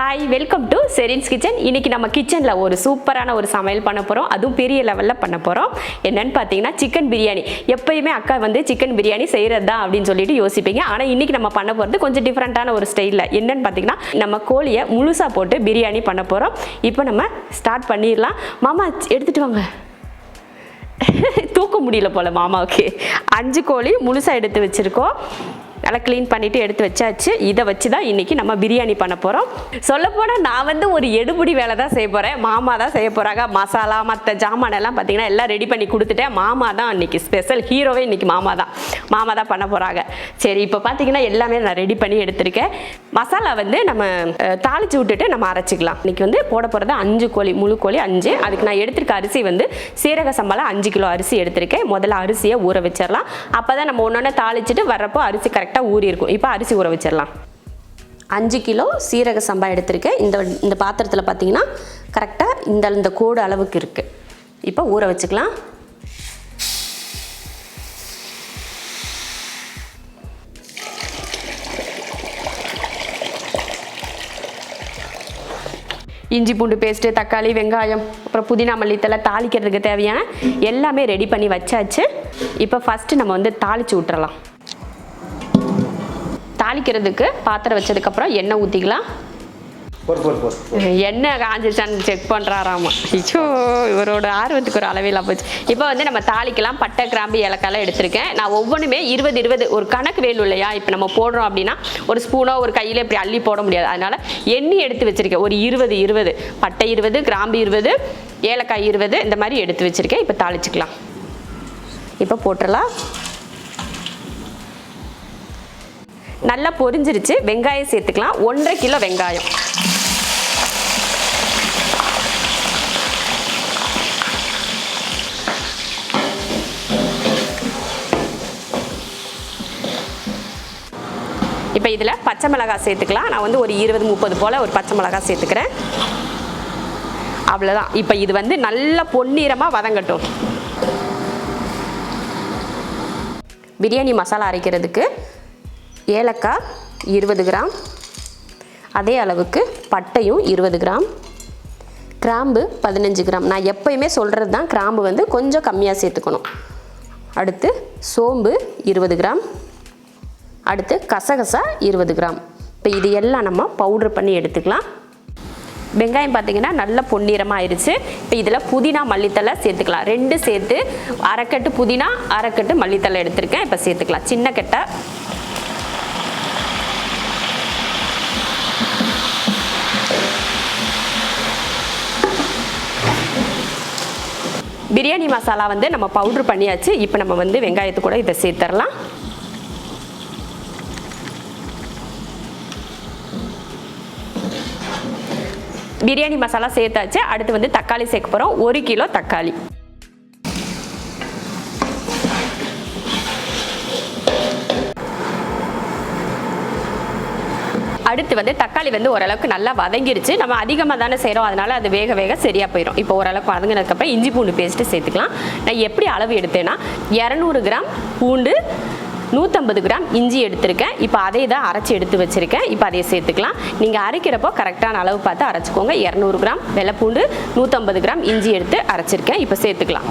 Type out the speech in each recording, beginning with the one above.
Hi, welcome to Sherin's kitchen. இன்னைக்கு நம்ம கிச்சனில் ஒரு சூப்பரான ஒரு சமையல் பண்ண போகிறோம். அதுவும் பெரிய லெவலில் பண்ண போகிறோம். என்னன்னு பார்த்தீங்கன்னா சிக்கன் பிரியாணி. எப்பயுமே அக்கா சிக்கன் பிரியாணி செய்கிறது தான் அப்படின்னு சொல்லிட்டு யோசிப்பீங்க. ஆனால் இன்னைக்கு நம்ம பண்ண போகிறது கொஞ்சம் டிஃப்ரெண்ட்டான ஒரு ஸ்டைலில். என்னன்னு பார்த்தீங்கன்னா நம்ம கோழியை முழுசாக போட்டு பிரியாணி பண்ண போகிறோம். இப்போ நம்ம ஸ்டார்ட் பண்ணிடலாம். மாமா எடுத்துகிட்டு வாங்க. தூக்க முடியல போல் மாமாவுக்கு. 5 கோழி முழுசாக எடுத்து வச்சுருக்கோம். நல்லா க்ளீன் பண்ணிவிட்டு எடுத்து வச்சாச்சு. இதை வச்சு தான் இன்றைக்கி நம்ம பிரியாணி பண்ண போகிறோம். சொல்லப்போனால் நான் ஒரு எடுபடி வேலை தான் செய்ய போகிறேன். மாமா தான் செய்ய போகிறாங்க. மசாலா மற்ற ஜாமானெல்லாம் பார்த்திங்கன்னா எல்லாம் ரெடி பண்ணி கொடுத்துட்டேன். மாமா தான் இன்றைக்கி ஸ்பெஷல் ஹீரோவே. இன்றைக்கி மாமா தான் பண்ண போகிறாங்க. சரி, இப்போ பார்த்திங்கன்னா எல்லாமே நான் ரெடி பண்ணி எடுத்திருக்கேன். மசாலா நம்ம தாளித்து விட்டுட்டு நம்ம அரைச்சிக்கலாம். இன்றைக்கி போட போகிறது 5 கோழி, முழு கோழி 5. அதுக்கு நான் எடுத்திருக்க அரிசி சீரக சம்பாவில் 5 கிலோ அரிசி எடுத்திருக்கேன். முதல்ல அரிசியை ஊற வச்சிடலாம். அப்போ தான் நம்ம ஒன்று தாளிச்சிட்டு வர்றப்போ அரிசி கரெக்டாக ஊறி இருக்கும். இப்போ அரிசி ஊற வச்சிடலாம். 5 கிலோ சீரக சம்பா எடுத்திருக்கேன். இந்த பாத்திரத்தில் பார்த்தீங்கன்னா கரெக்டாக இந்த கோடு அளவுக்கு இருக்குது. இப்போ ஊற வச்சுக்கலாம். இஞ்சி பூண்டு பேஸ்ட்டு, தக்காளி, வெங்காயம், அப்புறம் புதினா, மல்லித்தலை, தாளிக்கிறதுக்கு தேவையான எல்லாமே ரெடி பண்ணி வச்சாச்சு. இப்போ ஃபஸ்ட்டு நம்ம தாளித்து விட்டுறலாம். தாளிக்கிறதுக்கு பாத்திரம் வச்சதுக்கப்புறம் எண்ணெய் ஊற்றிக்கலாம். எண்ணெய் காஞ்சிச்சான்னு செக் பண்ணுறாராமா. ஐயோ, இவரோட ஆர்வத்துக்கு ஒரு அளவில்லாம் போச்சு. இப்போ நம்ம தாளிக்கலாம். பட்டை, கிராம்பு, ஏலக்காயெல்லாம் எடுத்திருக்கேன். நான் ஒவ்வொன்றுமே 20 ஒரு கணக்கு வேணும் இல்லையா? இப்போ நம்ம போடுறோம் அப்படின்னா ஒரு ஸ்பூனோ ஒரு கையில் இப்படி அள்ளி போட முடியாது. அதனால் எண்ணி எடுத்து வச்சுருக்கேன். ஒரு 20 பட்டை 20, கிராம்பு 20, ஏலக்காய் 20 இந்த மாதிரி எடுத்து வச்சுருக்கேன். இப்போ தாளிச்சுக்கலாம். இப்போ போட்டுடலாம். நல்லா பொரிஞ்சிருச்சு. வெங்காயம் சேர்த்துக்கலாம். 1.5 கிலோ வெங்காயம். இப்போ இதில் பச்சை மிளகாய் சேர்த்துக்கலாம். நான் ஒரு 20-30 போல் ஒரு பச்சை மிளகாய் சேர்த்துக்கிறேன். அவ்வளோதான். இப்போ இது நல்லா பொன்னிறமாக வதங்கட்டும். பிரியாணி மசாலா அரைக்கிறதுக்கு ஏலக்காய் 20 கிராம், அதே அளவுக்கு பட்டையும் 20 கிராம், கிராம்பு 15 கிராம். நான் எப்பயுமே சொல்கிறது தான், கிராம்பு கொஞ்சம் கம்மியாக சேர்த்துக்கணும். அடுத்து சோம்பு 20 கிராம், அடுத்து கசகசா 20 கிராம். இப்போ இது எல்லாம் நம்ம பவுடர் பண்ணி எடுத்துக்கலாம். வெங்காயம் பார்த்திங்கன்னா நல்ல பொன்னிறமாக ஆயிடுச்சு. இப்போ இதில் புதினா, மல்லித்தலை சேர்த்துக்கலாம். 2 சேர்த்து அரைக்கட்டு புதினா, அரைக்கட்டு மல்லித்தலை எடுத்திருக்கேன். இப்போ சேர்த்துக்கலாம். சின்ன கட்டை. பிரியாணி மசாலா நம்ம பவுட்ரு பண்ணியாச்சு. இப்போ நம்ம வெங்காயத்து கூட இதை சேர்த்துடலாம். பிரியாணி மசாலா சேர்த்தாச்சு. அடுத்து தக்காளி சேர்க்க போகிறோம். 1 கிலோ தக்காளி. அடுத்து தக்காளி ஓரளவுக்கு நல்லா வதங்கிடுச்சு. நம்ம அதிகமாக தானே செய்கிறோம், அதனால் அது வேக சரியாக போயிடும். இப்போ ஓரளவுக்கு வதங்கினதுக்கப்புறம் இஞ்சி பூண்டு பேஸ்ட்டு சேர்த்துக்கலாம். நான் எப்படி அளவு எடுத்தேன்னா 200 கிராம் பூண்டு, 150 கிராம் இஞ்சி எடுத்திருக்கேன். இப்போ அதே தான் அரைச்சி எடுத்து வச்சுருக்கேன். இப்போ அதையே சேர்த்துக்கலாம். நீங்கள் அரைக்கிறப்போ கரெக்டான அளவு பார்த்து அரைச்சிக்கோங்க. 200 கிராம் வெள்ளைப்பூண்டு, 150 கிராம் இஞ்சி எடுத்து அரைச்சிருக்கேன். இப்போ சேர்த்துக்கலாம்.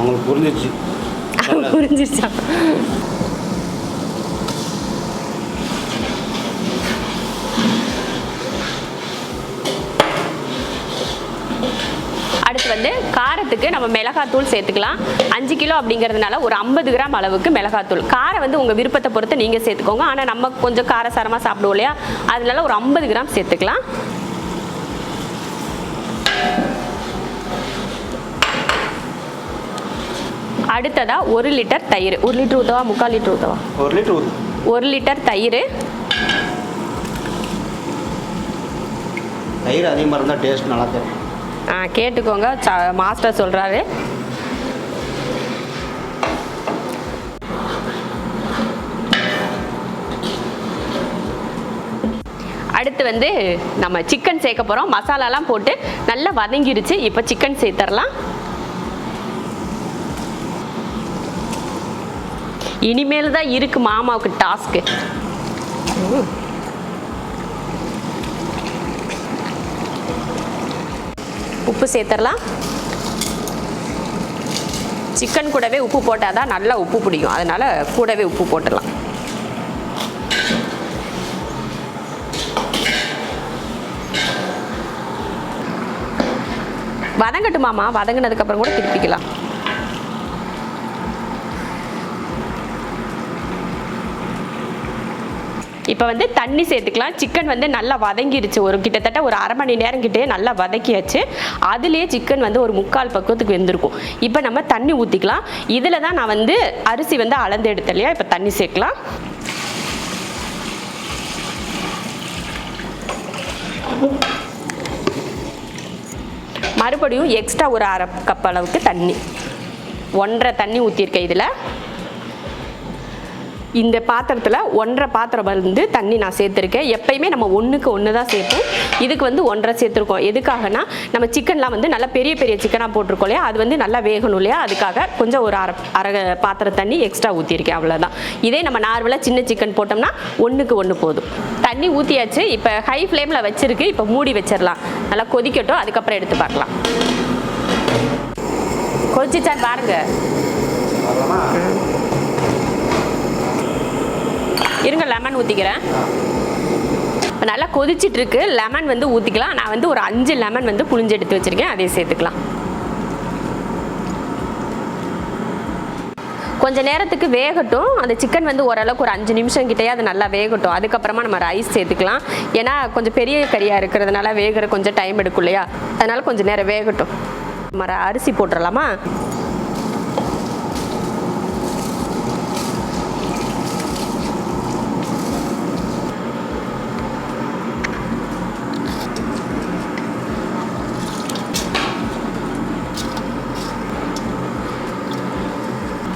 புரிஞ்சிருச்சா? அடுத்து காரத்துக்கு நம்ம மிளகாத்தூள் சேர்த்துக்கலாம். 5 கிலோ அப்படிங்கிறதுனால ஒரு 50 கிராம் அளவுக்கு மிளகாத்தூள். காரம் உங்கள் விருப்பத்தை பொறுத்து நீங்கள் சேர்த்துக்கோங்க. ஆனால் நம்ம கொஞ்சம் காரசாரமாக சாப்பிடுவோம் இல்லையா? அதனால ஒரு 50 கிராம் சேர்த்துக்கலாம். அடுத்ததா 1 லிட்டர் தயிர். 1 லிட்டர் ஊற்றவா, 3/4 லிட்டர் ஊற்றவா? 1 லிட்டர் தயிர். தயிர் அதிகமாக இருந்தால் டேஸ்ட் நல்லா இருக்கும். கேட்டுக்கோங்க, மாஸ்டர் சொல்கிறாரு. அடுத்து நம்ம சிக்கன் சேர்க்க போகிறோம். மசாலாலாம் போட்டு நல்லா வதங்கிடுச்சு. இப்போ சிக்கன் சேர்த்துடலாம். இனிமேல் தான் இருக்குது மாமாவுக்கு டாஸ்க்கு. உப்பு சேர்த்துடலாம். சிக்கன் கூடவே உப்பு போட்டால் தான் நல்லா உப்பு பிடிக்கும், அதனால் கூடவே உப்பு போட்டுடலாம். வதங்கட்டுமாமா, வதங்கினதுக்கப்புறம் கூட திருப்பிக்கலாம். இப்போ வந்து தண்ணி சேர்த்துக்கலாம். சிக்கன் வந்து நல்லா வதங்கிடுச்சு, கிட்டத்தட்ட ஒரு அரை மணி நேரம் கிட்டே நல்லா வதக்கியாச்சு. அதுலேயே சிக்கன் வந்து ஒரு 3/4 பக்குவத்துக்கு வெந்திருக்கும். இப்போ நம்ம தண்ணி ஊற்றிக்கலாம். இதில் தான் நான் வந்து அரிசி வந்து அளந்து எடுத்தேன் இல்லையா, இப்போ தண்ணி சேர்க்கலாம். மறுபடியும் எக்ஸ்ட்ரா ஒரு அரை கப் அளவுக்கு தண்ணி, 1.5 தண்ணி ஊற்றிருக்கேன். இதில் இந்த பாத்திரத்தில் 1.5 பாத்திரம் வந்து தண்ணி நான் சேர்த்துருக்கேன். எப்பயுமே நம்ம 1க்கு 1 தான் சேர்ப்போம். இதுக்கு வந்து 1.5 சேர்த்துருக்கோம். எதுக்காகனா நம்ம சிக்கன்லாம் வந்து நல்லா பெரிய பெரிய சிக்கனாக போட்டிருக்கோம் இல்லையா, அது வந்து நல்லா வேகணும் இல்லையா, அதுக்காக கொஞ்சம் ஒரு அரை பாத்திரம் தண்ணி எக்ஸ்ட்ரா ஊற்றிருக்கேன், அவ்வளோதான். இதே நம்ம நார்மலாக சின்ன சிக்கன் போட்டோம்னா 1க்கு 1 போதும். தண்ணி ஊற்றியாச்சு. இப்போ ஹை ஃப்ளேமில் வச்சுருக்கு. இப்போ மூடி வச்சிடலாம். நல்லா கொதிக்கட்டும், அதுக்கப்புறம் எடுத்து பார்க்கலாம். கொதிச்சான்னு பாருங்க. இருங்க, லெமன் ஊற்றிக்கிறேன். இப்போ நல்லா கொதிச்சிட்டு இருக்கு. லெமன் வந்து ஊற்றிக்கலாம். நான் வந்து ஒரு 5 லெமன் வந்து புளிஞ்சு எடுத்து வச்சுருக்கேன், அதையும் சேர்த்துக்கலாம். கொஞ்சம் நேரத்துக்கு வேகட்டும். அந்த சிக்கன் வந்து ஓரளவுக்கு ஒரு 5 நிமிஷம் கிட்டேயே அது நல்லா வேகட்டும். அதுக்கப்புறமா நம்ம ரைஸ் சேர்த்துக்கலாம். ஏன்னா கொஞ்சம் பெரிய கறியாக இருக்கிறதுனால வேகிற கொஞ்சம் டைம் எடுக்கும் இல்லையா, அதனால் கொஞ்சம் நேரம் வேகட்டும். நம்ம அரிசி போட்டுடலாமா?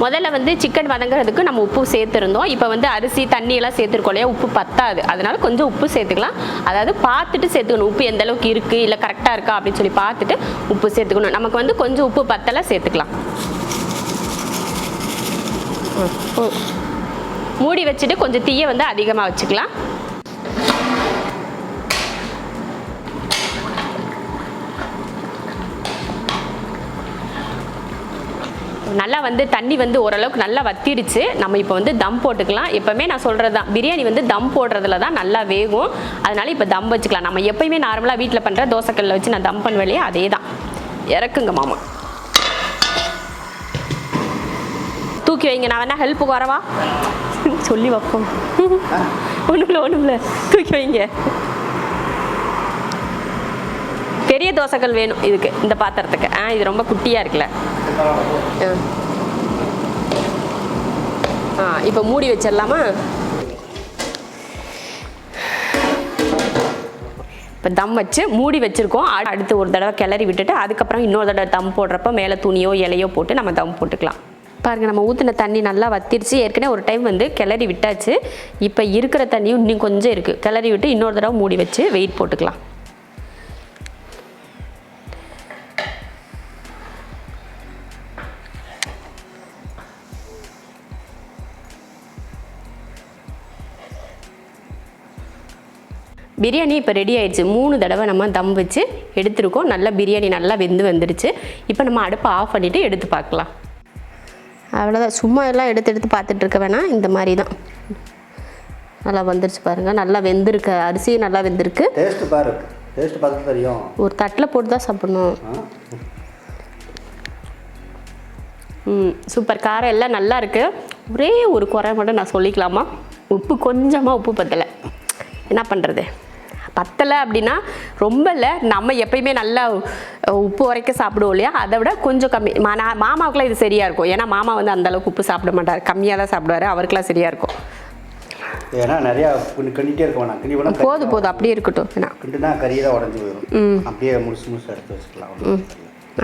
முதல்ல வந்து சிக்கன் வதங்குறதுக்கு நம்ம உப்பு சேர்த்துருந்தோம். இப்போ வந்து அரிசி தண்ணியெல்லாம் சேர்த்துருக்கோம் இல்லையா, உப்பு பத்தாது. அதனால கொஞ்சம் உப்பு சேர்த்துக்கலாம். அதாவது பார்த்துட்டு சேர்த்துக்கணும், உப்பு எந்த அளவுக்கு இருக்குது இல்லை கரெக்டாக இருக்கா அப்படின்னு சொல்லி பார்த்துட்டு உப்பு சேர்த்துக்கணும். நமக்கு வந்து கொஞ்சம் உப்பு பத்தலை, சேர்த்துக்கலாம். மூடி வச்சுட்டு கொஞ்சம் தீயை வந்து அதிகமாக வச்சுக்கலாம். நல்லா வந்து தண்ணி வந்து ஓரளவுக்கு நல்லா வத்திடுச்சு. நம்ம இப்போ வந்து தம் போட்டுக்கலாம். எப்போவுமே நான் சொல்கிறது தான், பிரியாணி வந்து தம் போடுறதுல தான் நல்லா வேகும். அதனால இப்போ தம் வச்சுக்கலாம். நம்ம எப்பயுமே நார்மலாக வீட்டில் பண்ணுற தோசைக்கல்லில் வச்சு நான் தம் பண்ணுவேன் இல்லையா, அதே தான். இறக்குங்க மாமா, தூக்கி வைங்க. நான் வேணா ஹெல்ப்புக்கு வரவா? சொல்லி வைப்போம். ஒன்றும் தூக்கி வைங்க. பெரிய தோசைக்கல் வேணும் இதுக்கு, இந்த பாத்திரத்துக்கு. இது ரொம்ப குட்டியாக இருக்குல்ல. இப்போ மூடி வச்சிடலாமா? இப்போ தம் வச்சு மூடி வச்சுருக்கோம். அடுத்து ஒரு தடவை கிளறி விட்டுட்டு அதுக்கப்புறம் இன்னொரு தடவை தம் போடுறப்ப மேலே துணியோ இலையோ போட்டு நம்ம தம் போட்டுக்கலாம். பாருங்கள், நம்ம ஊற்றின தண்ணி நல்லா வத்திருச்சு. ஏற்கனவே ஒரு டைம் வந்து கிளறி விட்டாச்சு. இப்போ இருக்கிற தண்ணியும் இன்னும் கொஞ்சம் இருக்குது. கிளறி விட்டு இன்னொரு தடவை மூடி வச்சு வெயிட் போட்டுக்கலாம். பிரியாணி இப்போ ரெடி ஆயிடுச்சு. 3 தடவை நம்ம தம் வச்சு எடுத்துருக்கோம். நல்லா பிரியாணி நல்லா வந்துருச்சு. இப்போ நம்ம அடுப்பை ஆஃப் பண்ணிவிட்டு எடுத்து பார்க்கலாம். அவ்வளோதான். சும்மா எல்லாம் எடுத்து பார்த்துட்டு இருக்க வேணாம். இந்த மாதிரி தான் நல்லா வந்துருச்சு பாருங்கள். நல்லா வெந்திருக்கு, அரிசியும் நல்லா வெந்திருக்கு. டேஸ்ட் பாரு, டேஸ்ட் பார்த்து தெரியும். ஒரு தட்டில் போட்டு தான் சாப்பிடணும். சூப்பர். காரம் எல்லாம் நல்லா இருக்குது. ஒரே ஒரு குறை மட்டும் நான் சொல்லிக்கலாமா? கொஞ்சமாக உப்பு பத்தலை. என்ன பண்ணுறது, பத்தலை அப்படின்னா ரொம்ப இல்லை. நம்ம எப்பயுமே நல்லா உப்பு வரைக்கும் சாப்பிடுவோம் இல்லையா, அதை விட கொஞ்சம் கம்மி. மாமாவுக்குலாம் இது சரியாக இருக்கும். ஏன்னா மாமா வந்து அந்தளவுக்கு உப்பு சாப்பிட மாட்டார், கம்மியாக தான் சாப்பிடுவார். அவருக்குலாம் சரியாக இருக்கும். ஏன்னா நிறையா கிண்டிகிட்டே இருக்க வேணாம். போதும் அப்படியே இருக்கட்டும். கிண்டுனா கறியெல்லாம் உடஞ்சி போயிடும். அப்படியே முழுசு எடுத்து வச்சுக்கலாம்.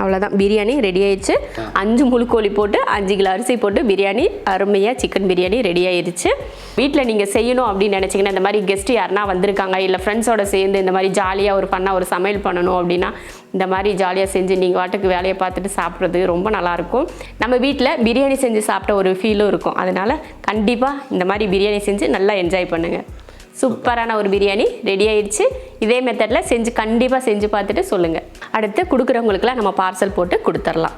அவ்வளோதான். பிரியாணி ரெடி ஆயிடுச்சு. 5 முழு கோழி போட்டு 5 கிலோ அரிசி போட்டு பிரியாணி அருமையாக சிக்கன் பிரியாணி ரெடி ஆயிடுச்சு. வீட்டில் நீங்கள் செய்யணும் அப்படின்னு நினச்சிங்கன்னா, இந்த மாதிரி கெஸ்ட்டு யாருனா வந்திருக்காங்க இல்லை ஃப்ரெண்ட்ஸோட சேர்ந்து இந்த மாதிரி ஜாலியாக ஒரு பண்ணால் ஒரு சமையல் பண்ணணும் அப்படின்னா, இந்த மாதிரி ஜாலியாக செஞ்சு நீங்கள் வாட்டுக்கு வேலையை பார்த்துட்டு சாப்பிட்றது ரொம்ப நல்லாயிருக்கும். நம்ம வீட்டில் பிரியாணி செஞ்சு சாப்பிட்ட ஒரு ஃபீலும் இருக்கும். அதனால் கண்டிப்பாக இந்த மாதிரி பிரியாணி செஞ்சு நல்லா என்ஜாய் பண்ணுங்கள். சூப்பரான ஒரு பிரியாணி ரெடி ஆயிடுச்சு. இதே மெத்தடில் கண்டிப்பாக செஞ்சு பார்த்துட்டு சொல்லுங்கள். அடுத்து கொடுக்குறவங்களுக்குலாம் நம்ம பார்சல் போட்டு கொடுத்துடலாம்.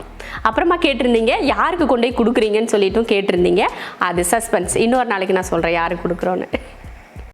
அப்புறமா கேட்டிருந்தீங்க யாருக்கு கொண்டு போய் கொடுக்குறீங்கன்னு சொல்லிட்டும் கேட்டிருந்தீங்க. அது சஸ்பென்ஸ், இன்னொரு நாளைக்கு நான் சொல்கிறேன் யாருக்கு கொடுக்குறோன்னு.